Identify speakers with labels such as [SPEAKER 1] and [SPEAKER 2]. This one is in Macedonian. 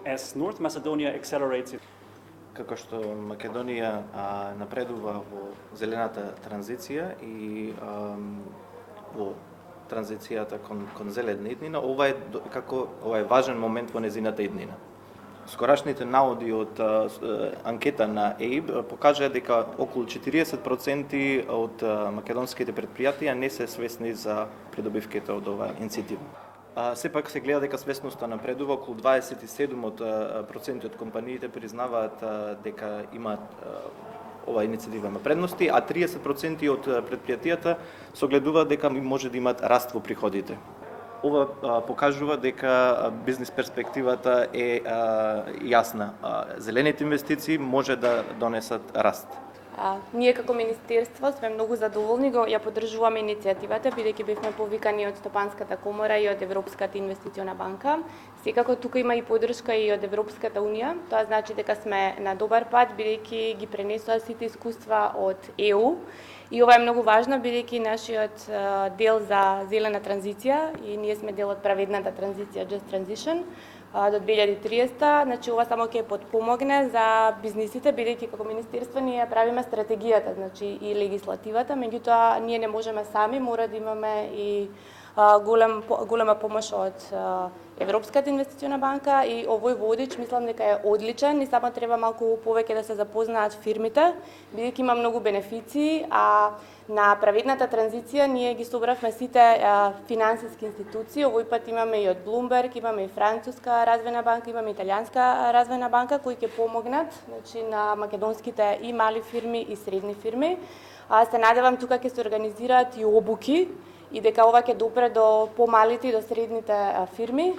[SPEAKER 1] As North Macedonia accelerates its
[SPEAKER 2] Како што Македонија напредува во зелената транзиција и во транзицијата кон зелена иднина, ова е важен момент во незината иднина. Скорашните наводи од анкета на ЕИБ покажаа дека околу 40% од македонските претпријатија не се свесни за придобивките од оваа иницијатива. Сепак се гледа дека свесноста напредува, околу 27% од компаниите признаваат дека имаат оваа иницијатива има предности, а 30% од претпријатијата согледуваат дека може да имаат раст во приходите. Ова покажува дека бизнис перспективата е јасна. Зелените инвестиции може да донесат раст.
[SPEAKER 3] Ние како Министерство сме многу задоволни, ја поддржуваме иницијативата, бидејќи бевме повикани од Стопанската комора и од Европската инвестициона банка. Секако тука има и поддршка и од Европската унија. Тоа значи дека сме на добар пат, бидејќи ги пренесоа сите искуства од ЕУ. И ова е многу важно, бидејќи нашиот дел за зелена транзиција и ние сме дел од праведната транзиција, Just Transition, до 2030, значи ова само ќе потпомогне за бизнисите, бидејќи како Министерство ние правиме стратегијата, значи и легислативата, меѓутоа ние не можеме сами, мора да имаме и голема помош од Европската инвестициона банка и овој водич мислам дека е одличен и само треба малку повеќе да се запознаат фирмите, бидејќи има многу бенефиции, а на праведната транзиција ние ги собравме сите финансиски институции. Овој пат имаме и од Bloomberg, имаме и Француска развојна банка, имаме Италијанска развојна банка кои ќе помогнат, значи на македонските и мали фирми и средни фирми. Се надевам тука ќе се организираат и обуки и дека ова ќе допре до помалите и до средните фирми.